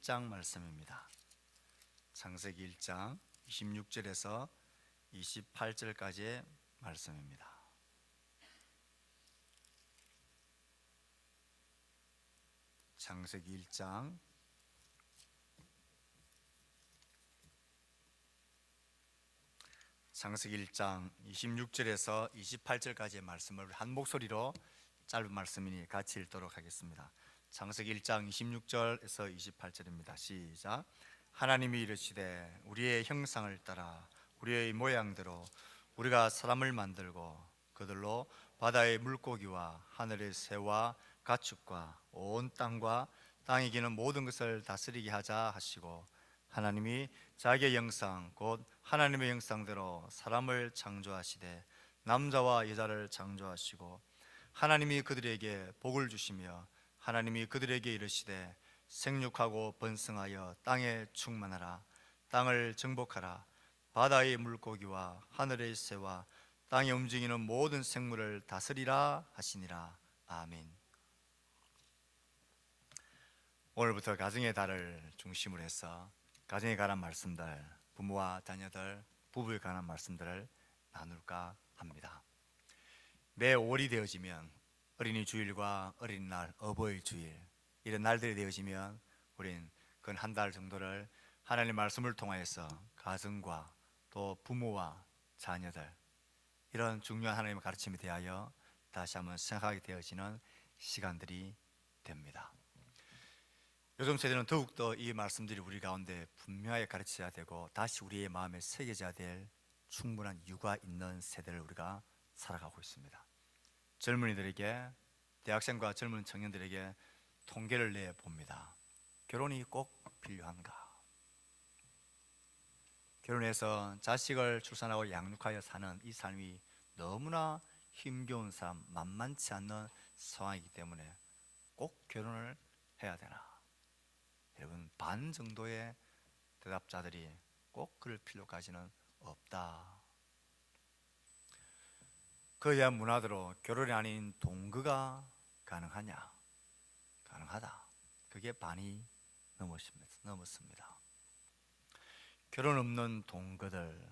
1장 말씀입니다. 창세기 1장 26절에서 28절까지의 말씀입니다. 창세기 1장 26절에서 28절까지의 말씀을 한 목소리로 짧은 말씀이니 같이 읽도록 하겠습니다. 창세기 1장 26절에서 28절입니다. 시작. 하나님이 이르시되 우리의 형상을 따라 우리의 모양대로 우리가 사람을 만들고 그들로 바다의 물고기와 하늘의 새와 가축과 온 땅과 땅에 기는 모든 것을 다스리게 하자 하시고, 하나님이 자기의 형상 곧 하나님의 형상대로 사람을 창조하시되 남자와 여자를 창조하시고, 하나님이 그들에게 복을 주시며 하나님이 그들에게 이르시되 생육하고 번성하여 땅에 충만하라. 땅을 정복하라. 바다의 물고기와 하늘의 새와 땅에 움직이는 모든 생물을 다스리라 하시니라. 아멘. 오늘부터 가정의 달을 중심으로 해서 가정에 관한 말씀들, 부모와 자녀들, 부부에 관한 말씀들을 나눌까 합니다. 매 5월이 되어지면 어린이 주일과 어린이날, 어버이 주일 이런 날들이 되어지면 우린 그 한 달 정도를 하나님의 말씀을 통하여서 가정과 또 부모와 자녀들 이런 중요한 하나님의 가르침에 대하여 다시 한번 생각하게 되어지는 시간들이 됩니다. 요즘 세대는 더욱더 이 말씀들이 우리 가운데 분명하게 가르쳐야 되고 다시 우리의 마음에 새겨져야 될 충분한 이유가 있는 세대를 우리가 살아가고 있습니다. 젊은이들에게, 대학생과 젊은 청년들에게 통계를 내봅니다. 결혼이 꼭 필요한가? 결혼해서 자식을 출산하고 양육하여 사는 이 삶이 너무나 힘겨운 삶, 만만치 않는 상황이기 때문에 꼭 결혼을 해야 되나? 여러분, 반 정도의 대답자들이 꼭 그럴 필요까지는 없다. 그에 대한 문화대로 결혼이 아닌 동거가 가능하냐? 가능하다. 그게 반이 넘었습니다. 결혼 없는 동거들,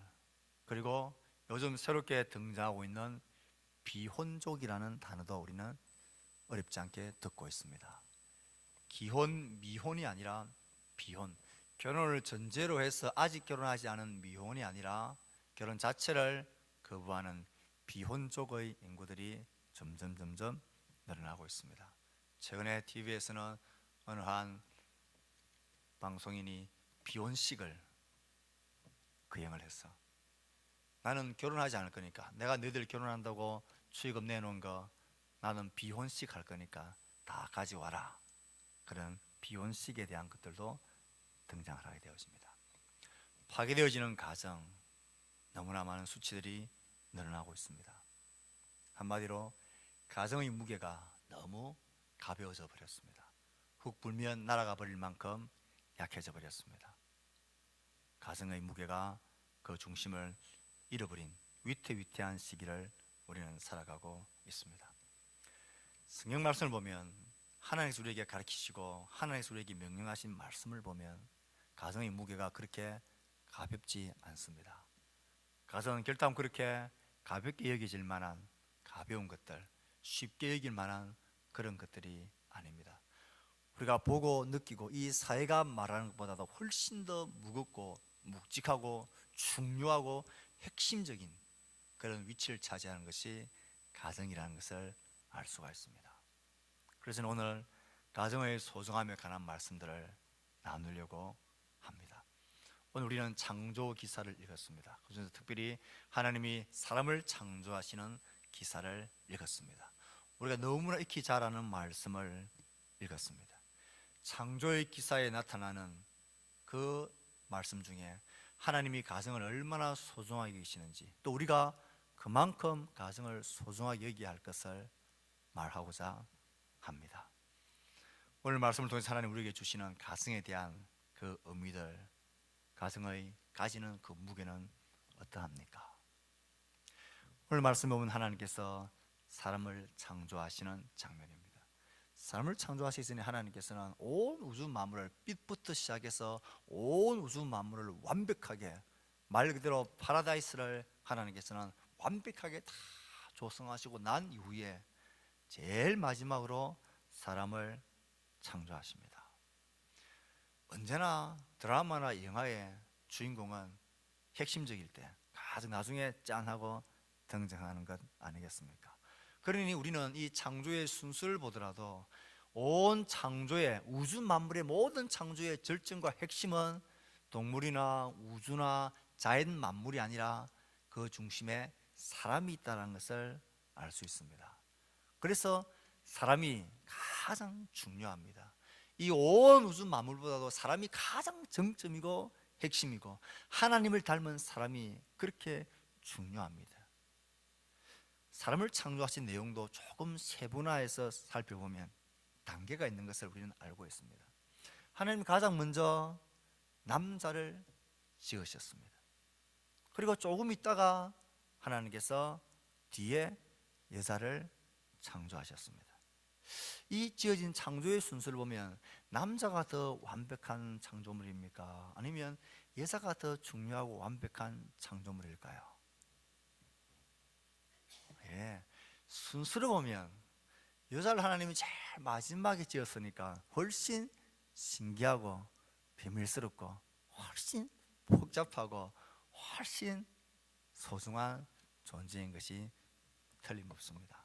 그리고 요즘 새롭게 등장하고 있는 비혼족이라는 단어도 우리는 어렵지 않게 듣고 있습니다. 기혼, 미혼이 아니라 비혼, 결혼을 전제로 해서 아직 결혼하지 않은 미혼이 아니라 결혼 자체를 거부하는 비혼족의 인구들이 점점 늘어나고 있습니다. 최근에 TV에서는 어느 한 방송인이 비혼식을 거행을 했어. 나는 결혼하지 않을 거니까, 내가 너희들 결혼한다고 축의금 내놓은 거 나는 비혼식 할 거니까 다 가져와라. 그런 비혼식에 대한 것들도 등장을 하게 되었습니다. 파괴되어지는 가정, 너무나 많은 수치들이 늘어나고 있습니다. 한마디로 가정의 무게가 너무 가벼워져 버렸습니다. 훅 불면 날아가 버릴 만큼 약해져 버렸습니다. 가정의 무게가 그 중심을 잃어버린 위태위태한 시기를 우리는 살아가고 있습니다. 성경 말씀을 보면 하나님께서 우리에게 가르치시고 하나님께서 우리에게 명령하신 말씀을 보면 가정의 무게가 그렇게 가볍지 않습니다. 가정은 결단 그렇게 가볍게 여겨질 만한 가벼운 것들, 쉽게 여길 만한 그런 것들이 아닙니다. 우리가 보고 느끼고 이 사회가 말하는 것보다도 훨씬 더 무겁고 묵직하고 중요하고 핵심적인 그런 위치를 차지하는 것이 가정이라는 것을 알 수가 있습니다. 그래서 오늘 가정의 소중함에 관한 말씀들을 나누려고 합니다. 오늘 우리는 창조 기사를 읽었습니다. 그중에서 특별히 하나님이 사람을 창조하시는 기사를 읽었습니다. 우리가 너무나 익히 잘 아는 말씀을 읽었습니다. 창조의 기사에 나타나는 그 말씀 중에 하나님이 가정을 얼마나 소중하게 여기시는지, 또 우리가 그만큼 가정을 소중하게 여기야 할 것을 말하고자 합니다. 오늘 말씀을 통해서 하나님 우리에게 주시는 가정에 대한 그 의미들, 가정의 가지는 그 무게는 어떠합니까? 오늘 말씀 보면 하나님께서 사람을 창조하시는 장면입니다. 사람을 창조하시기 전에 하나님께서는 온 우주 만물을, 빛부터 시작해서 온 우주 만물을 완벽하게, 말 그대로 파라다이스를 하나님께서는 완벽하게 다 조성하시고 난 이후에 제일 마지막으로 사람을 창조하십니다. 언제나 드라마나 영화의 주인공은 핵심적일 때 가장 나중에 짠하고 등장하는 것 아니겠습니까? 그러니 우리는 이 창조의 순수를 보더라도 온 창조의, 우주 만물의 모든 창조의 절정과 핵심은 동물이나 우주나 자연 만물이 아니라 그 중심에 사람이 있다는 것을 알 수 있습니다. 그래서 사람이 가장 중요합니다. 이 온 우주 만물보다도 사람이 가장 정점이고 핵심이고, 하나님을 닮은 사람이 그렇게 중요합니다. 사람을 창조하신 내용도 조금 세분화해서 살펴보면 단계가 있는 것을 우리는 알고 있습니다. 하나님 가장 먼저 남자를 지으셨습니다. 그리고 조금 있다가 하나님께서 뒤에 여자를 창조하셨습니다. 이 지어진 창조의 순서를 보면 남자가 더 완벽한 창조물입니까? 아니면 여자가 더 중요하고 완벽한 창조물일까요? 예, 순서를 보면 여자를 하나님이 제일 마지막에 지었으니까 훨씬 신기하고 비밀스럽고 훨씬 복잡하고 훨씬 소중한 존재인 것이 틀림없습니다.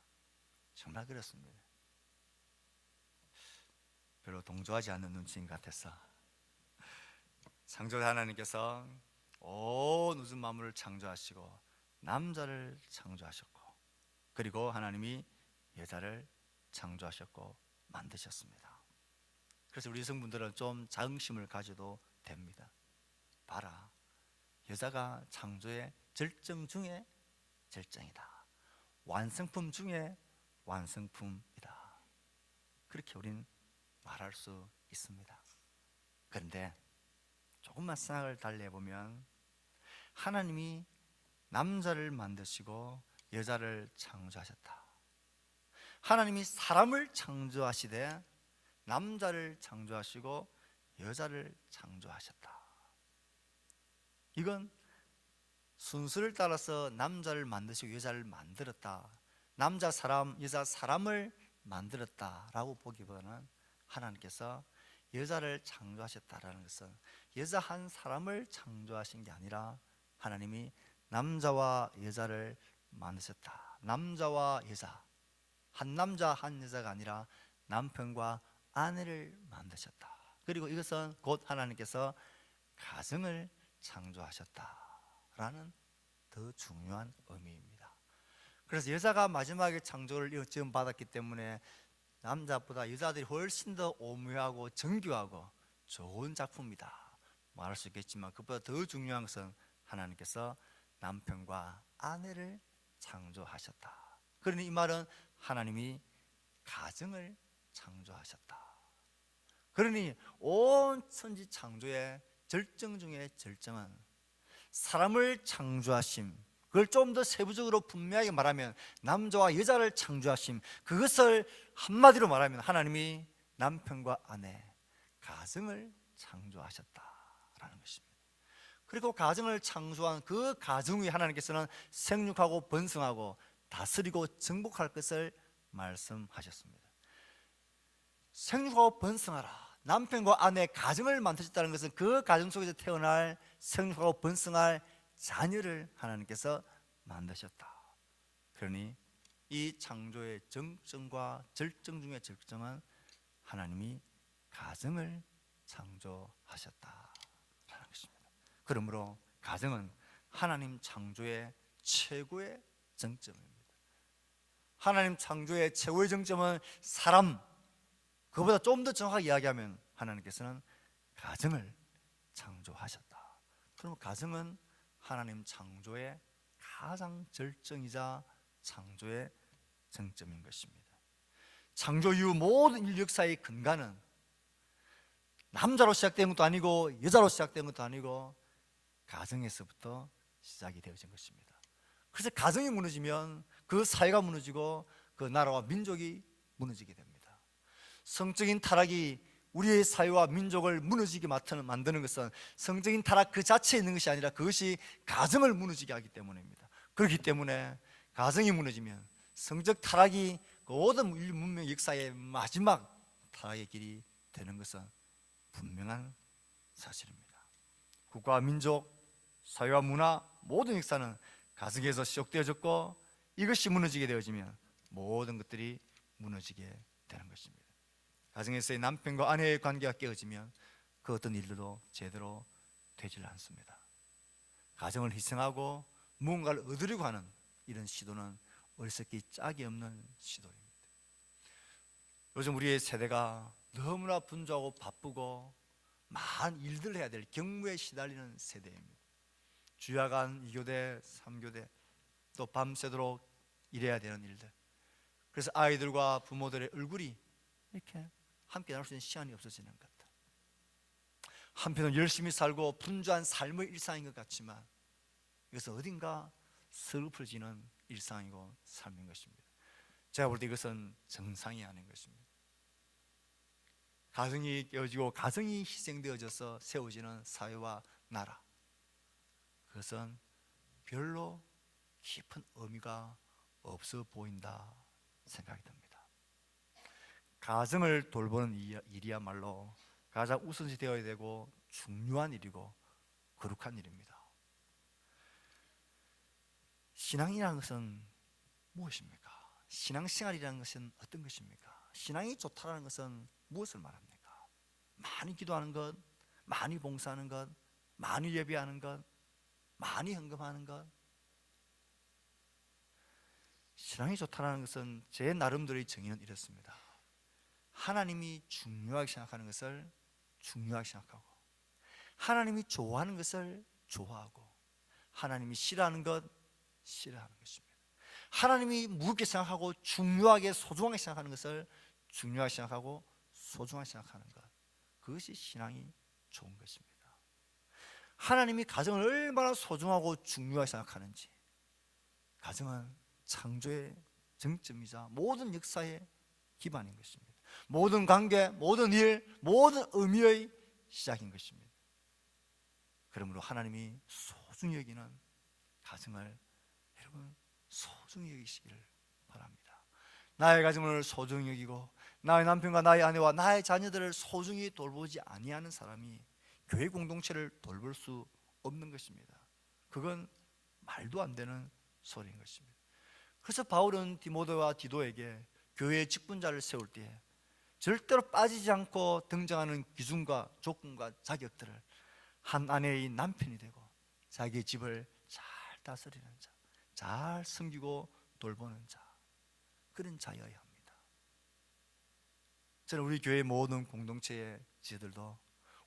정말 그렇습니다. 별로 동조하지 않는 눈치인 것 같아서, 창조자 하나님께서 온 우주 만물을 창조하시고 남자를 창조하셨고, 그리고 하나님이 여자를 창조하셨고 만드셨습니다. 그래서 우리 여성분들은 좀 자긍심을 가져도 됩니다. 봐라, 여자가 창조의 절정 중에 절정이다, 완성품 중에 완성품이다, 그렇게 우리는 말할 수 있습니다. 그런데 조금만 생각을 달리 해보면, 하나님이 남자를 만드시고 여자를 창조하셨다, 하나님이 사람을 창조하시되 남자를 창조하시고 여자를 창조하셨다. 이건 순서를 따라서 남자를 만드시고 여자를 만들었다, 남자 사람, 여자 사람을 만들었다라고 보기보다는 하나님께서 여자를 창조하셨다라는 것은 여자 한 사람을 창조하신 게 아니라 하나님이 남자와 여자를 만드셨다. 남자와 여자, 한 남자 한 여자가 아니라 남편과 아내를 만드셨다. 그리고 이것은 곧 하나님께서 가정을 창조하셨다라는 더 중요한 의미입니다. 그래서 여자가 마지막에 창조를 지금 받았기 때문에 남자보다 여자들이 훨씬 더 오묘하고 정교하고 좋은 작품이다 말할 수 있겠지만, 그보다 더 중요한 것은 하나님께서 남편과 아내를 창조하셨다. 그러니 이 말은 하나님이 가정을 창조하셨다. 그러니 온 천지 창조의 절정 중에 절정은 사람을 창조하심, 그걸 좀 더 세부적으로 분명하게 말하면 남자와 여자를 창조하심, 그것을 한마디로 말하면 하나님이 남편과 아내, 가정을 창조하셨다라는 것입니다. 그리고 가정을 창조한 그 가정 위에 하나님께서는 생육하고 번성하고 다스리고 정복할 것을 말씀하셨습니다. 생육하고 번성하라, 남편과 아내 가정을 만드셨다는 것은 그 가정 속에서 태어날 생육하고 번성할 자녀를 하나님께서 만드셨다. 그러니 이 창조의 정점과 절정 중의 절정은 하나님이 가정을 창조하셨다라는 것입니다. 그러므로 가정은 하나님 창조의 최고의 정점입니다. 하나님 창조의 최고의 정점은 사람, 그보다 좀 더 정확하게 이야기하면 하나님께서는 가정을 창조하셨다. 그럼 가정은 하나님 창조의 가장 절정이자 창조의 정점인 것입니다. 창조 이후 모든 인류 역사의 근간은 남자로 시작된 것도 아니고 여자로 시작된 것도 아니고 가정에서부터 시작이 되어진 것입니다. 그래서 가정이 무너지면 그 사회가 무너지고 그 나라와 민족이 무너지게 됩니다. 성적인 타락이 우리의 사회와 민족을 무너지게 만드는 것은 성적인 타락 그 자체에 있는 것이 아니라 그것이 가정을 무너지게 하기 때문입니다. 그렇기 때문에 가정이 무너지면 성적 타락이 그 모든 인류 문명 역사의 마지막 타락의 길이 되는 것은 분명한 사실입니다. 국가와 민족, 사회와 문화 모든 역사는 가정에서 시작되어졌고 이것이 무너지게 되어지면 모든 것들이 무너지게 되는 것입니다. 가정에서의 남편과 아내의 관계가 깨어지면 그 어떤 일들도 제대로 되질 않습니다. 가정을 희생하고 무언가를 얻으려고 하는 이런 시도는 어리석기 짝이 없는 시도입니다. 요즘 우리의 세대가 너무나 분주하고 바쁘고 많은 일들을 해야 될 경무에 시달리는 세대입니다. 주야간 2교대, 3교대 또 밤새도록 일해야 되는 일들, 그래서 아이들과 부모들의 얼굴이 이렇게 함께 나눌 수 있는 시간이 없어지는 것 같다. 한편은 열심히 살고 분주한 삶의 일상인 것 같지만 이것은 어딘가 슬퍼지는 일상이고 삶인 것입니다. 제가 볼 때 이것은 정상이 아닌 것입니다. 가정이 깨어지고 가정이 희생되어져서 세워지는 사회와 나라, 그것은 별로 깊은 의미가 없어 보인다 생각이 듭니다. 가정을 돌보는 일이야말로 가장 우선시 되어야 되고 중요한 일이고 거룩한 일입니다. 신앙이라는 것은 무엇입니까? 신앙생활이라는 것은 어떤 것입니까? 신앙이 좋다는 것은 무엇을 말합니까? 많이 기도하는 것, 많이 봉사하는 것, 많이 예배하는 것, 많이 헌금하는 것. 신앙이 좋다는 것은 제 나름대로의 정의는 이렇습니다. 하나님이 중요하게 생각하는 것을 중요하게 생각하고, 하나님이 좋아하는 것을 좋아하고, 하나님이 싫어하는 것 싫어하는 것입니다. 하나님이 무겁게 생각하고 중요하게 소중하게 생각하는 것을 중요하게 생각하고 소중하게 생각하는 것, 그것이 신앙이 좋은 것입니다. 하나님이 가정을 얼마나 소중하고 중요하게 생각하는지, 가정은 창조의 정점이자 모든 역사의 기반인 것입니다. 모든 관계, 모든 일, 모든 의미의 시작인 것입니다. 그러므로 하나님이 소중히 여기는 가정을 여러분 소중히 여기시기를 바랍니다. 나의 가정을 소중히 여기고 나의 남편과 나의 아내와 나의 자녀들을 소중히 돌보지 아니하는 사람이 교회 공동체를 돌볼 수 없는 것입니다. 그건 말도 안 되는 소리인 것입니다. 그래서 바울은 디모데와 디도에게 교회의 직분자를 세울 때 절대로 빠지지 않고 등장하는 기준과 조건과 자격들을 한 아내의 남편이 되고 자기의 집을 잘 다스리는 자, 잘 섬기고 돌보는 자, 그런 자여야 합니다. 저는 우리 교회 모든 공동체의 지혜들도,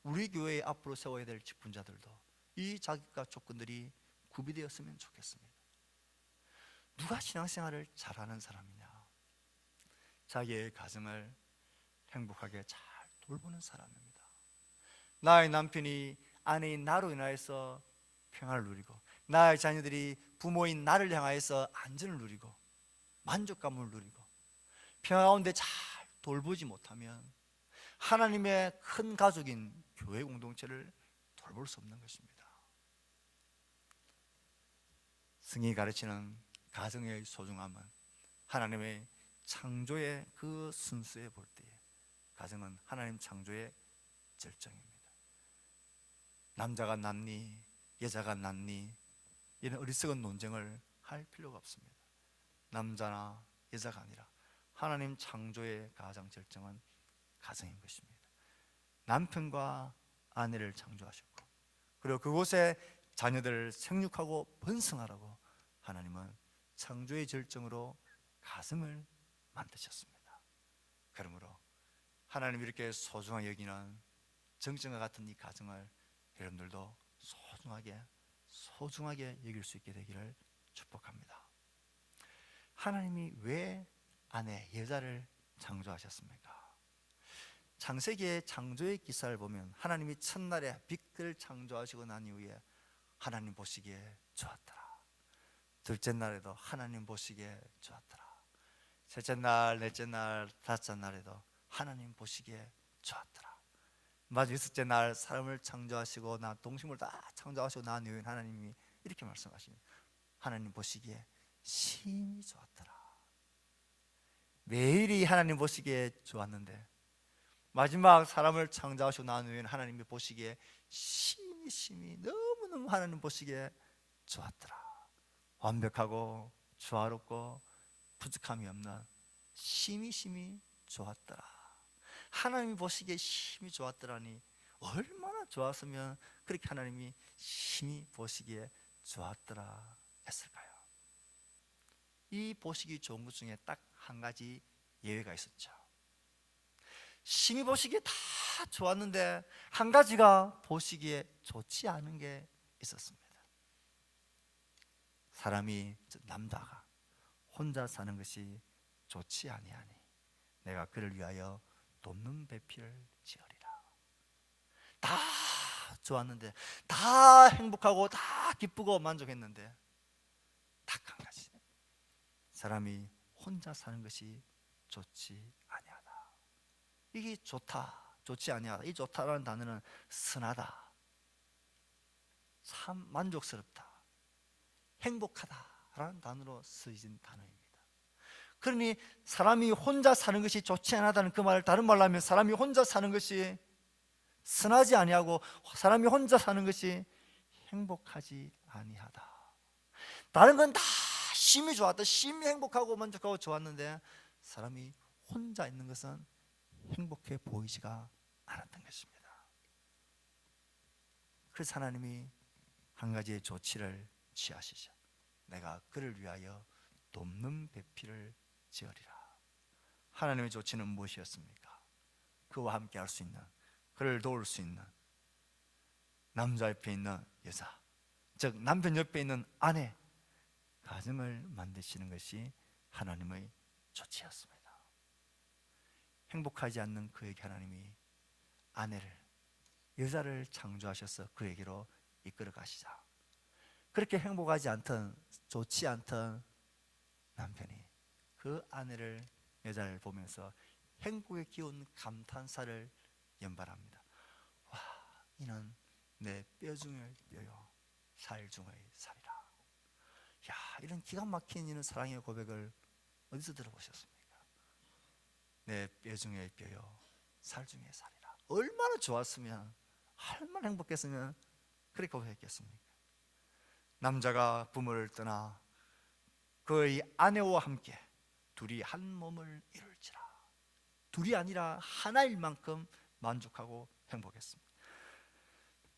우리 교회에 앞으로 세워야 될 직분자들도 이 자격과 조건들이 구비되었으면 좋겠습니다. 누가 신앙생활을 잘하는 사람이냐? 자기의 가정을 행복하게 잘 돌보는 사람입니다. 나의 남편이 아내인 나로 인하여서 평안을 누리고, 나의 자녀들이 부모인 나를 향하여서 안전을 누리고 만족감을 누리고 평화 가운데 잘 돌보지 못하면 하나님의 큰 가족인 교회 공동체를 돌볼 수 없는 것입니다. 성경이 가르치는 가정의 소중함은 하나님의 창조의 그 순수에 볼 때에 가정은 하나님 창조의 절정입니다. 남자가 낫니 여자가 낫니 이런 어리석은 논쟁을 할 필요가 없습니다. 남자나 여자가 아니라 하나님 창조의 가장 절정은 가정인 것입니다. 남편과 아내를 창조하셨고, 그리고 그곳에 자녀들을 생육하고 번성하라고 하나님은 창조의 절정으로 가정을 만드셨습니다. 그러므로 하나님이 이렇게 소중하게 여기는 정정과 같은 이 가정을 여러분들도 소중하게 여길 수 있게 되기를 축복합니다. 하나님이 왜 아내, 여자를 창조하셨습니까? 창세기의 창조의 기사를 보면 하나님이 첫날에 빛을 창조하시고 난 이후에 하나님 보시기에 좋았더라. 둘째 날에도 하나님 보시기에 좋았더라. 셋째 날, 넷째 날, 다섯째 날에도 하나님 보시기에 좋았더라. 마지막 여섯째 날 사람을 창조하시고 나 동식물 다 창조하시고 나 누인 하나님이 이렇게 말씀하십니다. 하나님 보시기에 심히 좋았더라. 매일이 하나님 보시기에 좋았는데 마지막 사람을 창조하시고 나 누인 하나님이 보시기에 심히 너무너무 하나님 보시기에 좋았더라. 완벽하고 조화롭고 부족함이 없는 심히 좋았더라. 하나님이 보시기에 심히 좋았더라니 얼마나 좋았으면 그렇게 하나님이 심히 보시기에 좋았더라 했을까요? 이 보시기 좋은 것 중에 딱 한 가지 예외가 있었죠. 심히 보시기에 다 좋았는데 한 가지가 보시기에 좋지 않은 게 있었습니다. 사람이, 남자가 혼자 사는 것이 좋지 아니하니 내가 그를 위하여 돕는 배필을 지으리라. 다 좋았는데, 다 행복하고 다 기쁘고 만족했는데 딱 한 가지, 사람이 혼자 사는 것이 좋지 아니하다. 이게 좋다, 좋지 아니하다, 이 좋다라는 단어는 선하다, 참 만족스럽다, 행복하다라는 단어로 쓰여진 단어입니다. 그러니 사람이 혼자 사는 것이 좋지 않다는 그 말을 다른 말로 하면 사람이 혼자 사는 것이 선하지 아니하고 사람이 혼자 사는 것이 행복하지 아니하다. 다른 건 다 심히 좋았다, 심히 행복하고 만족하고 좋았는데 사람이 혼자 있는 것은 행복해 보이지가 않았던 것입니다. 그래서 하나님이 한 가지의 조치를 취하시죠. 내가 그를 위하여 돕는 배필을 지으리라. 하나님의 조치는 무엇이었습니까? 그와 함께 할 수 있는, 그를 도울 수 있는 남자 옆에 있는 여자, 즉 남편 옆에 있는 아내, 가정을 만드시는 것이 하나님의 조치였습니다. 행복하지 않는 그에게 하나님이 아내를, 여자를 창조하셔서 그에게로 이끌어 가시자. 그렇게 행복하지 않던, 좋지 않던 남편이 그 아내를, 여자를 보면서 행복의 기운 감탄사를 연발합니다. 와, 이는 내 뼈 중의 뼈요 살 중의 살이라. 야, 이런 기가 막힌 이런 사랑의 고백을 어디서 들어보셨습니까? 내 뼈 중의 뼈요 살 중의 살이라. 얼마나 좋았으면, 얼마나 행복했으면 그렇게 고백했겠습니까? 남자가 부모를 떠나 그의 아내와 함께 둘이 한 몸을 이룰지라. 둘이 아니라 하나일 만큼 만족하고 행복했습니다.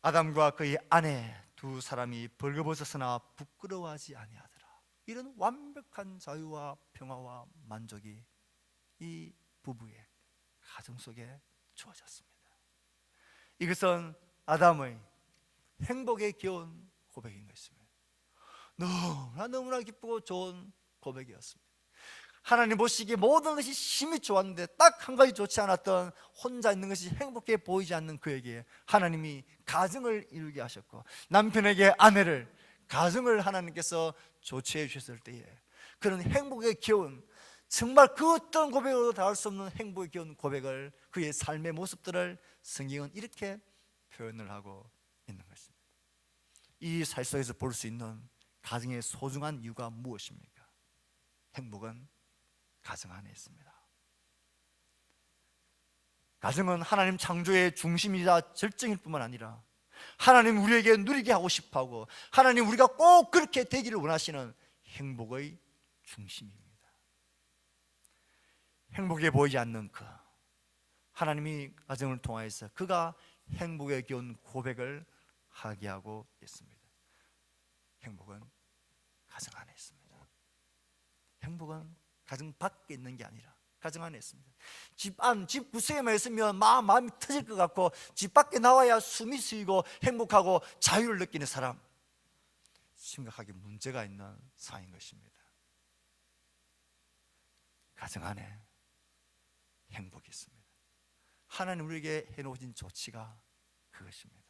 아담과 그의 아내 두 사람이 벌거벗었으나 부끄러워하지 아니하더라. 이런 완벽한 자유와 평화와 만족이 이 부부의 가정 속에 주어졌습니다. 이것은 아담의 행복에 기운 고백인 것입니다. 너무나 기쁘고 좋은 고백이었습니다. 하나님 보시기에 모든 것이 심히 좋았는데 딱 한 가지 좋지 않았던, 혼자 있는 것이 행복해 보이지 않는 그에게 하나님이 가정을 이루게 하셨고, 남편에게 아내를, 가정을 하나님께서 조치해 주셨을 때에 그런 행복의 기운, 정말 그 어떤 고백으로도 닿을 수 없는 행복의 기운 고백을, 그의 삶의 모습들을 성경은 이렇게 표현을 하고 있는 것입니다. 이 살 속에서 볼 수 있는 가정의 소중한 이유가 무엇입니까? 행복은 가정 안에 있습니다. 가정은 하나님 창조의 중심이자 절정일 뿐만 아니라 하나님 우리에게 누리게 하고 싶어하고 하나님 우리가 꼭 그렇게 되기를 원하시는 행복의 중심입니다. 행복해 보이지 않는 그 하나님이 가정을 통하여서 그가 행복에 기운 고백을 하게 하고 있습니다. 행복은 가정 안에 있습니다. 행복은 가정 밖에 있는 게 아니라 가정 안에 있습니다. 집 구석에만 있으면 마음이 터질 것 같고 집 밖에 나와야 숨이 쉬고 행복하고 자유를 느끼는 사람, 심각하게 문제가 있는 상황인 것입니다. 가정 안에 행복이 있습니다. 하나님 우리에게 해놓으신 조치가 그것입니다.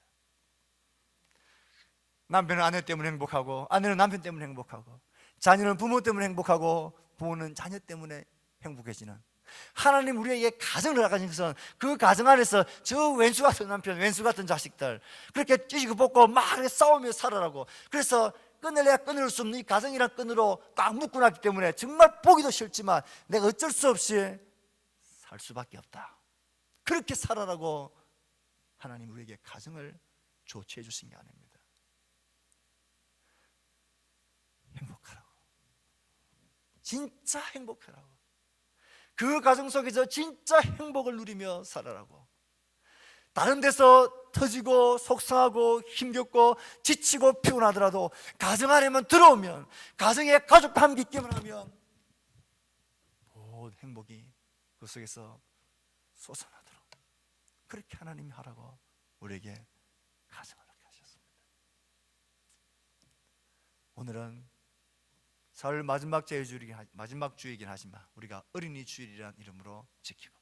남편은 아내 때문에 행복하고 아내는 남편 때문에 행복하고 자녀는 부모 때문에 행복하고 부모는 자녀 때문에 행복해지는, 하나님 우리에게 가정을 허락하신 것은 그 가정 안에서 저 왼수 같은 남편, 왼수 같은 자식들 그렇게 찌지고 볶고 막 싸우며 살아라고. 그래서 끊을래야 끊을 수 없는 이 가정이란 끈으로 꽉 묶고 났기 때문에 정말 보기도 싫지만 내가 어쩔 수 없이 살 수밖에 없다. 그렇게 살아라고 하나님 우리에게 가정을 조치해 주신 게 아닙니다. 행복하라고, 진짜 행복하라고, 그 가정 속에서 진짜 행복을 누리며 살아라고. 다른 데서 터지고 속상하고 힘겹고 지치고 피곤하더라도 가정 안에만 들어오면, 가정에 가족과 함께 있기만 하면 모든 행복이 그 속에서 솟아나도록 그렇게 하나님이 하라고 우리에게 가정을 하게 하셨습니다. 오늘은 설 마지막 제주일이긴 마지막 주이긴 하지만 우리가 어린이 주일이라는 이름으로 지키고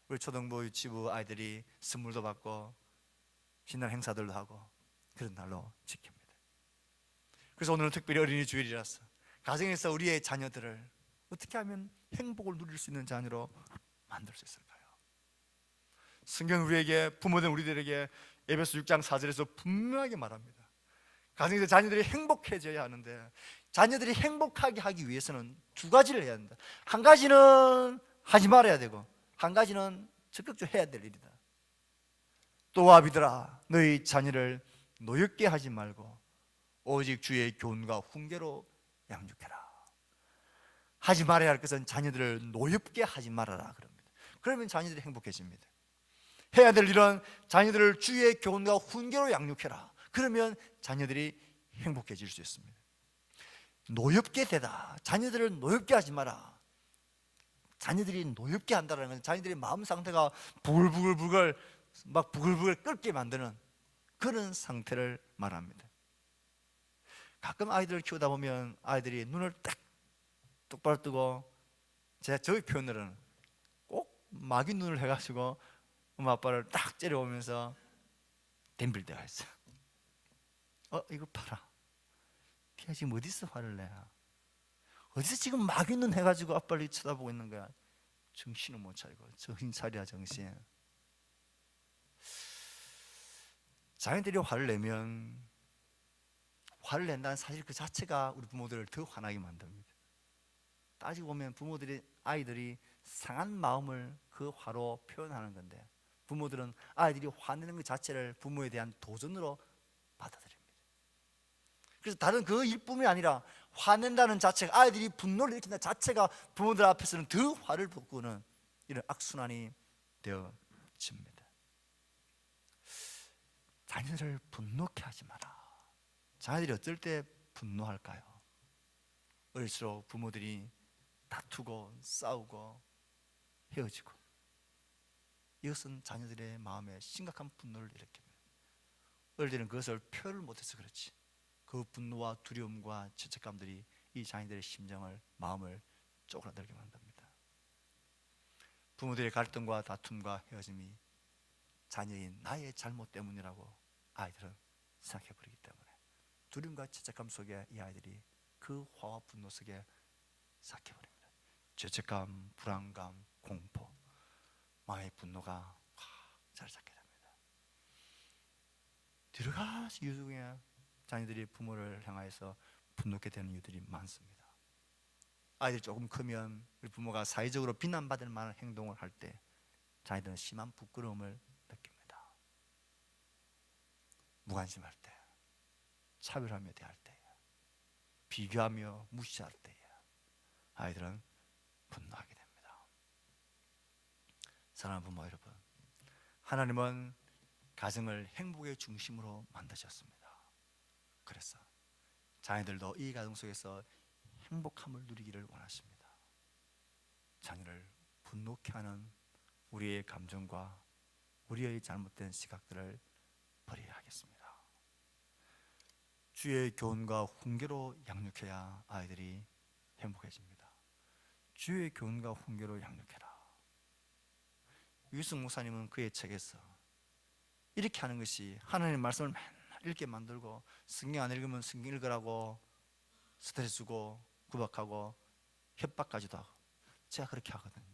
우리 초등부 유치부 아이들이 선물도 받고 신날 행사들도 하고 그런 날로 지킵니다. 그래서 오늘은 특별히 어린이 주일이라서 가정에서 우리의 자녀들을 어떻게 하면 행복을 누릴 수 있는 자녀로 만들 수 있을까요? 성경 우리에게, 부모된 우리들에게 에베소 6장 4절에서 분명하게 말합니다. 가정에서 자녀들이 행복해져야 하는데, 자녀들이 행복하게 하기 위해서는 두 가지를 해야 한다. 한 가지는 하지 말아야 되고 한 가지는 적극적으로 해야 될 일이다. 또 아비들아, 너희 자녀를 노엽게 하지 말고 오직 주의 교훈과 훈계로 양육해라. 하지 말아야 할 것은 자녀들을 노엽게 하지 말아라 그럽니다. 그러면 자녀들이 행복해집니다. 해야 될 일은 자녀들을 주의 교훈과 훈계로 양육해라. 그러면 자녀들이 행복해질 수 있습니다. 노엽게 되다, 자녀들을 노엽게 하지 마라. 자녀들이 노엽게 한다는 것은 자녀들의 마음 상태가 부글부글 막 부글부글 끓게 만드는 그런 상태를 말합니다. 가끔 아이들을 키우다 보면 아이들이 눈을 딱 똑바로 뜨고, 저희 표현으로는 꼭 마귀 눈을 해가지고 엄마 아빠를 딱 째려보면서 덤빌 때가 있어요. 이거 봐라, 네가 지금 어디서 화를 내? 어디서 지금 마귀 눈 해가지고 아빠를 쳐다보고 있는 거야? 정신을 못 차리고. 정신 차려, 정신. 자녀들이 화를 내면, 화를 낸다는 사실 그 자체가 우리 부모들을 더 화나게 만듭니다. 따지고 보면 부모들이, 아이들이 상한 마음을 그 화로 표현하는 건데, 부모들은 아이들이 화내는 것 자체를 부모에 대한 도전으로 받아들입니다. 그래서 다른 그 일뿐이 아니라 화낸다는 자체가, 아이들이 분노를 일으킨다는 자체가 부모들 앞에서는 더 화를 돋구는 이런 악순환이 되어집니다. 자녀들을 분노케 하지 마라. 자녀들이 어떨 때 분노할까요? 어릴수록 부모들이 다투고 싸우고 헤어지고, 이것은 자녀들의 마음에 심각한 분노를 일으킵니다. 어릴 때는 그것을 표현을 못해서 그렇지, 그 분노와 두려움과 죄책감들이 이 자녀들의 심정을, 마음을 쪼그라들게 만듭니다. 부모들의 갈등과 다툼과 헤어짐이 자녀인 나의 잘못 때문이라고 아이들은 생각해버리기 때문에 두려움과 죄책감 속에 이 아이들이 그 화와 분노 속에 삭혀버립니다. 죄책감, 불안감, 공포, 마음의 분노가 확 자리 잡게 됩니다. 여러 가지 이유 중에 자녀들이 부모를 향하여서 분노케 되는 이유들이 많습니다. 아이들이 조금 크면 우리 부모가 사회적으로 비난받을 만한 행동을 할 때 자녀들은 심한 부끄러움을 느낍니다. 무관심할 때, 차별하며 대할 때, 비교하며 무시할 때 아이들은 분노하게 됩니다. 사랑하는 부모 여러분, 하나님은 가정을 행복의 중심으로 만드셨습니다. 그래서 자녀들도 이 가정 속에서 행복함을 누리기를 원하십니다. 자녀를 분노케 하는 우리의 감정과 우리의 잘못된 시각들을 버려야 하겠습니다. 주의 교훈과 훈계로 양육해야 아이들이 행복해집니다. 주의 교훈과 훈계로 양육해라. 유승 목사님은 그의 책에서 이렇게 하는 것이, 하나님의 말씀을 맨날 읽게 만들고 성경 안 읽으면 성경 읽으라고 스트레스 주고 구박하고 협박까지도 하고, 제가 그렇게 하거든요.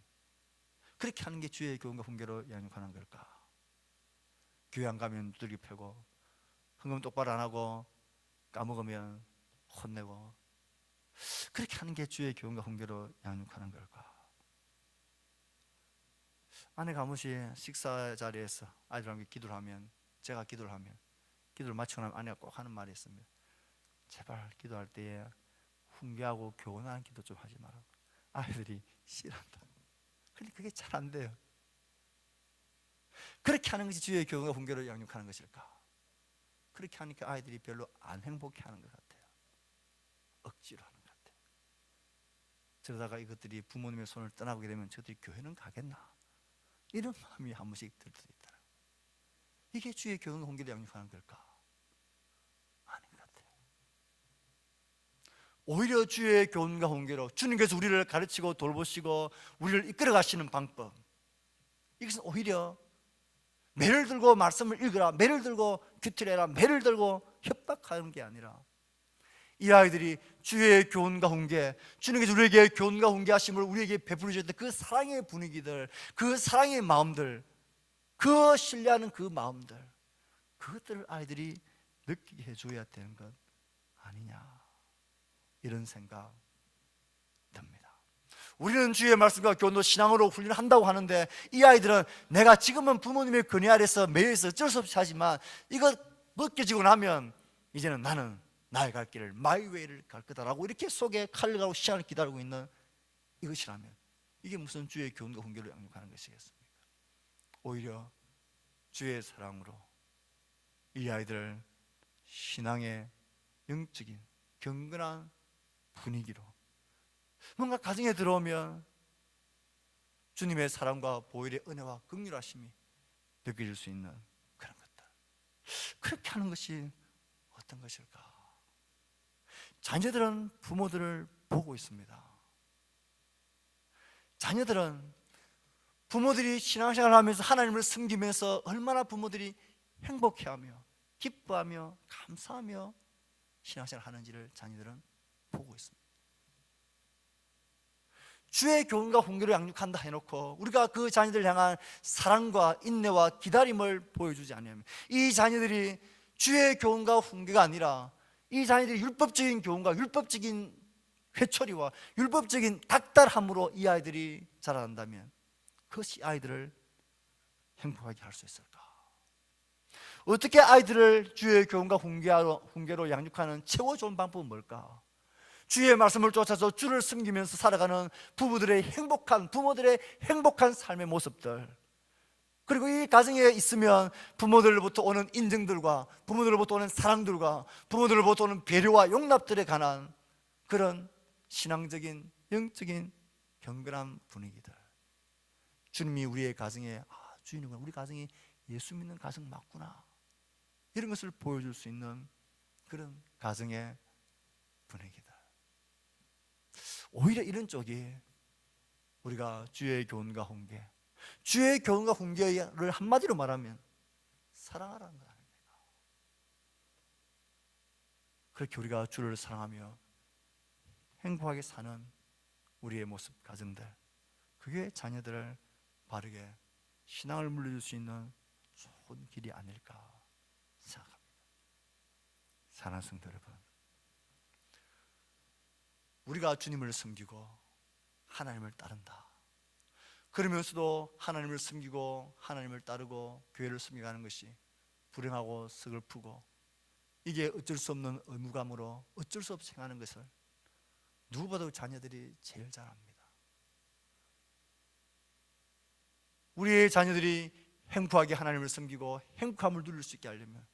그렇게 하는 게 주의 교훈과 훈계로 양육하는 걸까? 교회 안 가면 두들겨 패고, 헌금 똑바로 안 하고 까먹으면 혼내고, 그렇게 하는 게 주의 교훈과 훈계로 양육하는 걸까? 아내가 한 번씩 식사 자리에서 아이들과 기도를 하면, 제가 기도를 하면, 기도를 마치고 나면 아내가 꼭 하는 말이 있습니다. 제발 기도할 때에 훈계하고 교훈하는 기도 좀 하지 말라고. 아이들이 싫어한다. 근데 그게 잘 안 돼요. 그렇게 하는 것이 주의 교훈과 훈계로 양육하는 것일까? 그렇게 하니까 아이들이 별로 안 행복해하는 것 같아요. 억지로 하는 것 같아요. 저러다가 이것들이 부모님의 손을 떠나게 되면 저들이 교회는 가겠나? 이런 마음이 한 번씩 들 수도 있다. 이게 주의 교훈과 훈계로 양육하는 걸까? 아닌 것 같아요. 오히려 주의 교훈과 훈계로 주님께서 우리를 가르치고 돌보시고 우리를 이끌어 가시는 방법, 이것은 오히려 매를 들고 말씀을 읽으라, 매를 들고 규틀해라, 매를 들고 협박하는 게 아니라, 이 아이들이 주의 교훈과 훈계, 주님께서 우리에게 교훈과 훈계하심을 우리에게 베풀어 주셨던 그 사랑의 분위기들, 그 사랑의 마음들, 그 신뢰하는 그 마음들, 그것들을 아이들이 느끼게 해줘야 되는 것 아니냐, 이런 생각 듭니다. 우리는 주의 말씀과 교훈도 신앙으로 훈련한다고 하는데, 이 아이들은 내가 지금은 부모님의 권위 아래서 매여서 어쩔 수 없이 하지만 이거 벗겨지고 나면 이제는 나는 나의 갈 길을, 마이 웨이를 갈 거다라고 이렇게 속에 칼을 가고 시간을 기다리고 있는 이것이라면, 이게 무슨 주의 교훈과 훈계로 양육하는 것이겠습니까? 오히려 주의 사랑으로 이 아이들을 신앙의 영적인 경건한 분위기로, 뭔가 가정에 들어오면 주님의 사랑과 보혈의 은혜와 긍휼하심이 느껴질 수 있는 그런 것들, 그렇게 하는 것이 어떤 것일까? 자녀들은 부모들을 보고 있습니다. 자녀들은 부모들이 신앙생활을 하면서 하나님을 섬기면서 얼마나 부모들이 행복해하며 기뻐하며 감사하며 신앙생활을 하는지를 자녀들은 보고 있습니다. 주의 교훈과 훈계로 양육한다 해놓고 우리가 그 자녀들을 향한 사랑과 인내와 기다림을 보여주지 않으면, 이 자녀들이 주의 교훈과 훈계가 아니라 이 자녀들이 율법적인 교훈과 율법적인 회초리와 율법적인 닥달함으로 이 아이들이 자라난다면, 그것이 아이들을 행복하게 할 수 있을까? 어떻게 아이들을 주의 교훈과 훈계로 양육하는 최고 좋은 방법은 뭘까? 주의 말씀을 쫓아서 주를 섬기면서 살아가는 부부들의 행복한, 부모들의 행복한 삶의 모습들, 그리고 이 가정에 있으면 부모들로부터 오는 인정들과 부모들로부터 오는 사랑들과 부모들로부터 오는 배려와 용납들에 관한 그런 신앙적인 영적인 경건한 분위기들, 주님이 우리의 가정에 주인이구나, 우리 가정이 예수 믿는 가정 맞구나, 이런 것을 보여줄 수 있는 그런 가정의 분위기들. 오히려 이런 쪽이 우리가 주의 교훈과 훈계, 주의 교훈과 훈계를 한마디로 말하면 사랑하라는 것 아닙니까? 그렇게 우리가 주를 사랑하며 행복하게 사는 우리의 모습, 가정들, 그게 자녀들을 바르게 신앙을 물려줄 수 있는 좋은 길이 아닐까 생각합니다. 사랑하는 성도 여러분, 우리가 주님을 섬기고 하나님을 따른다, 그러면서도 하나님을 섬기고 하나님을 따르고 교회를 섬겨가는 것이 불행하고 서글프고 이게 어쩔 수 없는 의무감으로 어쩔 수 없이 행하는 것을 누구보다 자녀들이 제일 잘 압니다. 우리의 자녀들이 행복하게 하나님을 섬기고 행복함을 누릴 수 있게 하려면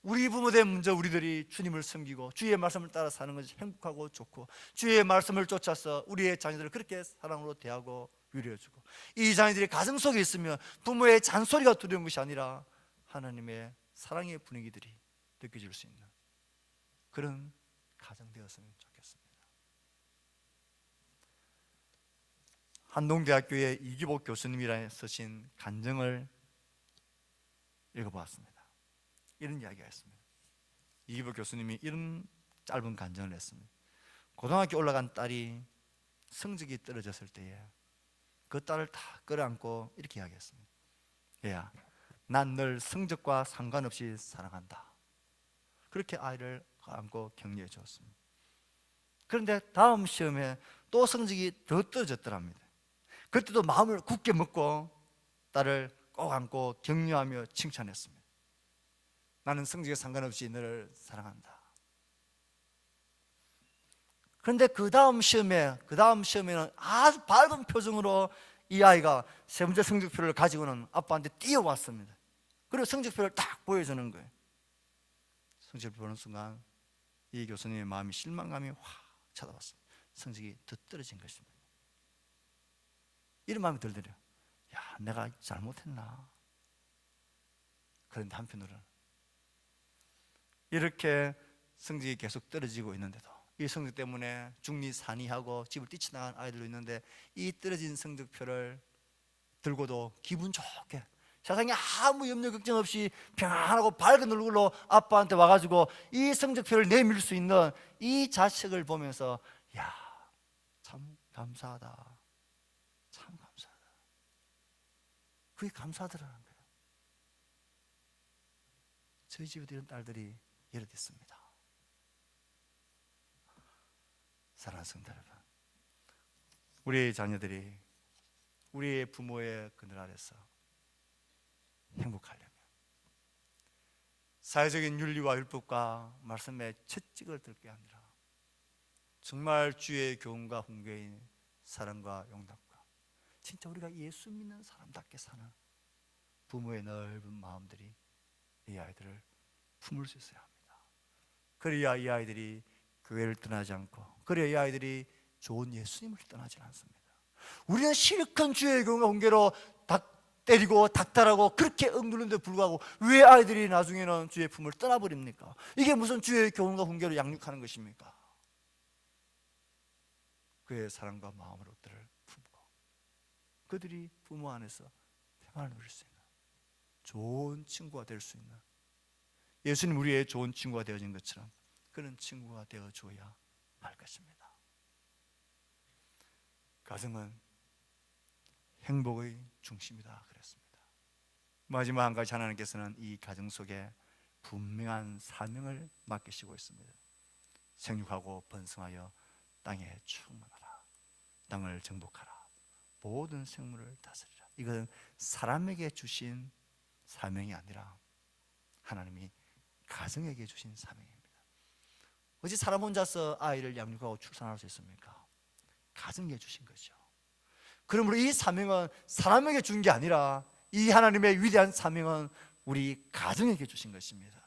우리 부모들 먼저 우리들이 주님을 섬기고 주의 말씀을 따라 사는 것이 행복하고 좋고, 주의 말씀을 쫓아서 우리의 자녀들을 그렇게 사랑으로 대하고 위로해주고, 이 자녀들이 가정 속에 있으면 부모의 잔소리가 두려운 것이 아니라 하나님의 사랑의 분위기들이 느껴질 수 있는 그런 가정 되었으면 좋겠습니다. 한동대학교의 이기복 교수님이라 쓰신 간증을 읽어보았습니다. 이런 이야기가 있습니다. 이기복 교수님이 이런 짧은 간증을 했습니다. 고등학교 올라간 딸이 성적이 떨어졌을 때에 그 딸을 다 끌어안고 이렇게 이야기했습니다. 얘야, 난 널 성적과 상관없이 사랑한다. 그렇게 아이를 안고 격려해 주었습니다. 그런데 다음 시험에 또 성적이 더 떨어졌더랍니다. 그때도 마음을 굳게 먹고 딸을 꼭 안고 격려하며 칭찬했습니다. 나는 성적에 상관없이 너를 사랑한다. 그런데 그 다음 시험에는 아주 밝은 표정으로 이 아이가 세 번째 성적표를 가지고는 아빠한테 뛰어왔습니다. 그리고 성적표를 딱 보여주는 거예요. 성적표 보는 순간 이 교수님의 마음이 실망감이 확 찾아왔습니다. 성적이 더 떨어진 것입니다. 이런 마음이 들더래요. 야, 내가 잘못했나? 그런데 한편으로는 이렇게 성적이 계속 떨어지고 있는데도 이 성적 때문에 중리산이하고 집을 뛰쳐나간 아이들도 있는데 이 떨어진 성적표를 들고도 기분 좋게 세상에 아무 염려 걱정 없이 평안하고 밝은 얼굴로 아빠한테 와가지고 이 성적표를 내밀 수 있는 이 자식을 보면서 야, 참 감사하다. 참 감사하다. 그게 감사하더라는 거예요. 저희 집에도 이런 딸들이 여럿 있습니다. 사랑하는 성도 여러분, 우리의 자녀들이 우리의 부모의 그늘 아래서 행복하려면 사회적인 윤리와 율법과 말씀의 채찍을 들게 하느라 정말 주의 교훈과 훈계인 사랑과 용납과 진짜 우리가 예수 믿는 사람답게 사는 부모의 넓은 마음들이 이 아이들을 품을 수 있어야 합니다. 그래야 이 아이들이 교회를 떠나지 않고, 그래야 이 아이들이 좋은 예수님을 떠나지 않습니다. 우리는 실컷 주의 교훈과 훈계로 때리고 닥달하고 그렇게 억누르는데 불구하고 왜 아이들이 나중에는 주의 품을 떠나버립니까? 이게 무슨 주의 교훈과 훈계로 양육하는 것입니까? 그의 사랑과 마음으로 그들을 품고 그들이 부모 안에서 평안을 누릴 수 있는 좋은 친구가 될 수 있는, 예수님 우리의 좋은 친구가 되어진 것처럼 그런 친구가 되어줘야 할 것입니다. 가정은 행복의 중심이다 그랬습니다. 마지막 한 가지 하나님께서는 이 가정 속에 분명한 사명을 맡기시고 있습니다. 생육하고 번성하여 땅에 충만하라. 땅을 정복하라. 모든 생물을 다스리라. 이것은 사람에게 주신 사명이 아니라 하나님이 가정에게 주신 사명입니다. 어찌 사람 혼자서 아이를 양육하고 출산할 수 있습니까? 가정에 주신 거죠. 그러므로 이 사명은 사람에게 준 게 아니라 이 하나님의 위대한 사명은 우리 가정에게 주신 것입니다.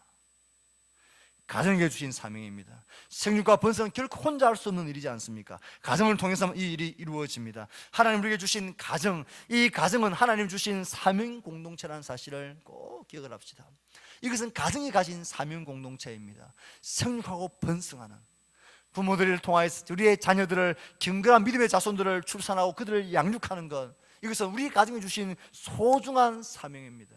가정에게 주신 사명입니다. 생육과 번성은 결코 혼자 할 수 없는 일이지 않습니까? 가정을 통해서 이 일이 이루어집니다. 하나님 우리에게 주신 가정, 이 가정은 하나님 주신 사명 공동체라는 사실을 꼭 기억을 합시다. 이것은 가정이 가진 사명 공동체입니다. 생육하고 번성하는, 부모들을 통하여서 우리의 자녀들을, 견고한 믿음의 자손들을 출산하고 그들을 양육하는 것, 이것은 우리 가정이 주신 소중한 사명입니다.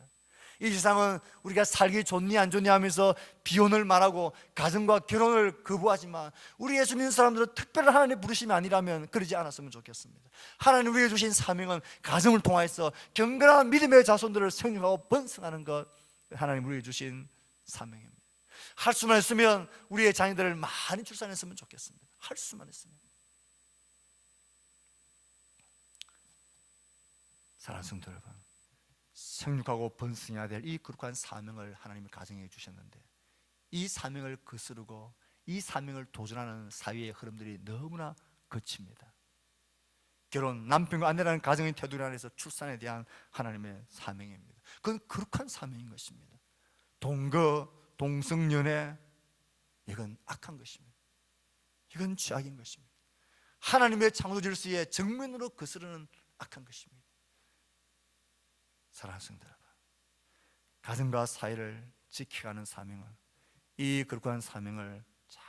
이 세상은 우리가 살기 좋니 안 좋니 하면서 비혼을 말하고 가정과 결혼을 거부하지만 우리 예수 믿는 사람들은 특별한 하나님의 부르심이 아니라면 그러지 않았으면 좋겠습니다. 하나님 우리에게 주신 사명은 가정을 통하여서 견고한 믿음의 자손들을 생육하고 번성하는 것, 하나님 우리에게 주신 사명입니다. 할 수만 있으면 우리의 자녀들을 많이 출산했으면 좋겠습니다. 할 수만 있으면. 사랑하는 성도 여러분, 생육하고 번성해야 될 이 거룩한 사명을 하나님이 가정에 주셨는데 이 사명을 거스르고 이 사명을 도전하는 사회의 흐름들이 너무나 거칩니다. 결혼, 남편과 아내라는 가정의 테두리 안에서 출산에 대한 하나님의 사명입니다. 그건 거룩한 사명인 것입니다. 동거, 동성연애, 이건 악한 것입니다. 이건 죄악인 것입니다. 하나님의 창조 질서에 정면으로 거스르는 악한 것입니다. 사랑하는 성도 여러분, 가정과 사회를 지켜가는 사명은 이 거룩한 사명을 잘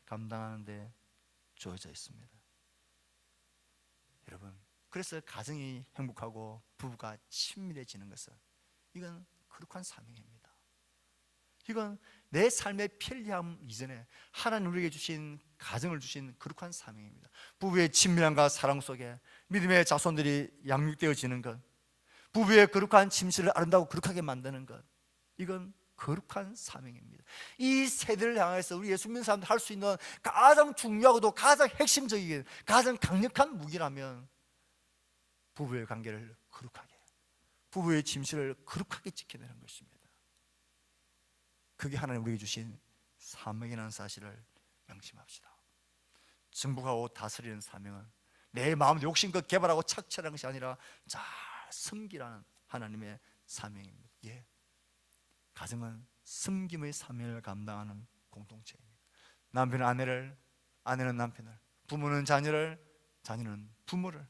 감당하는 데 주어져 있습니다. 여러분, 그래서 가정이 행복하고 부부가 친밀해지는 것은 이건 거룩한 사명입니다. 이건 내 삶의 편리함 이전에 하나님 우리에게 주신 가정을 주신 거룩한 사명입니다. 부부의 친밀함과 사랑 속에 믿음의 자손들이 양육되어지는 것, 부부의 거룩한 침실을 아름다고 거룩하게 만드는 것, 이건 거룩한 사명입니다. 이 세대를 향해서 우리 예수 믿는 사람들 할 수 있는 가장 중요하고도 가장 핵심적인, 가장 강력한 무기라면 부부의 관계를 거룩하게, 부부의 침실을 거룩하게 지켜내는 것입니다. 그게 하나님 우리에게 주신 사명이라는 사실을 명심합시다. 정복하고 다스리는 사명은 내 마음 욕심껏 개발하고 착취하는 것이 아니라 잘 섬기라는 하나님의 사명입니다. 예, 가정은 섬김의 사명을 감당하는 공동체입니다. 남편은 아내를, 아내는 남편을, 부모는 자녀를, 자녀는 부모를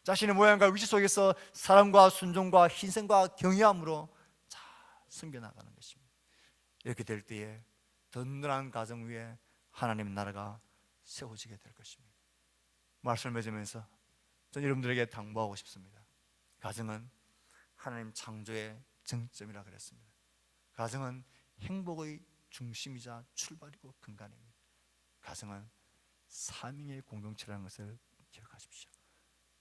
자신의 모양과 위치 속에서 사랑과 순종과 희생과 경외함으로 잘 섬겨나가는 것입니다. 이렇게 될 때에 든든한 가정 위에 하나님의 나라가 세워지게 될 것입니다. 말씀을 맺으면서 저는 여러분들에게 당부하고 싶습니다. 가정은 하나님 창조의 정점이라 그랬습니다. 가정은 행복의 중심이자 출발이고 근간입니다. 가정은 사명의 공동체라는 것을 기억하십시오.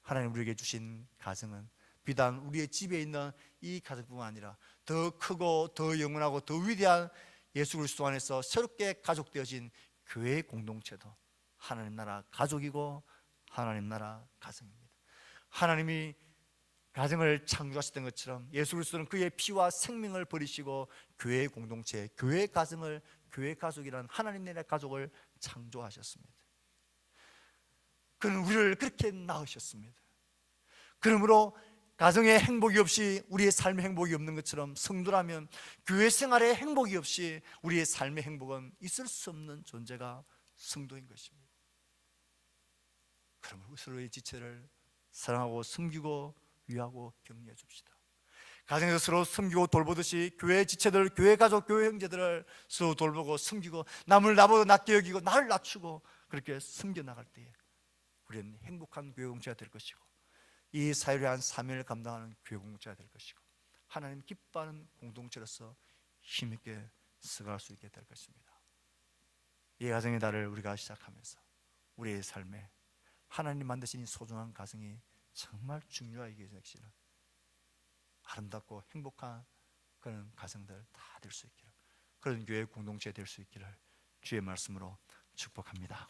하나님 우리에게 주신 가정은 비단 우리의 집에 있는 이 가정뿐만 아니라 더 크고 더 영원하고 더 위대한 예수 그리스도 안에서 새롭게 가족되어진 교회의 공동체도 하나님 나라 가족이고 하나님 나라 가정입니다. 하나님이 가정을 창조하셨던 것처럼 예수 그리스도는 그의 피와 생명을 버리시고 교회의 공동체, 교회의 가정을, 교회 가족이라는 하나님 나라의 가족을 창조하셨습니다. 그는 우리를 그렇게 낳으셨습니다. 그러므로 가정의 행복이 없이 우리의 삶의 행복이 없는 것처럼 성도라면 교회 생활의 행복이 없이 우리의 삶의 행복은 있을 수 없는 존재가 성도인 것입니다. 그러므로 서로의 지체를 사랑하고 섬기고 위하고 격려해 줍시다. 가정에서 서로 섬기고 돌보듯이 교회 지체들, 교회 가족, 교회 형제들을 서로 돌보고 섬기고 남을 나보다 낮게 여기고 나를 낮추고 그렇게 섬겨나갈 때에 우리는 행복한 교회 공동체가 될 것이고 이 사회를 위한 사명을 감당하는 교회 공동체가 될 것이고 하나님 기뻐하는 공동체로서 힘있게 써갈 수 있게 될 것입니다. 이 가정의 달을 우리가 시작하면서 우리의 삶에 하나님 만드신 이 소중한 가정이 정말 중요하게 여겨지는 아름답고 행복한 그런 가정들 다 될 수 있기를, 그런 교회 공동체 될 수 있기를 주의 말씀으로 축복합니다.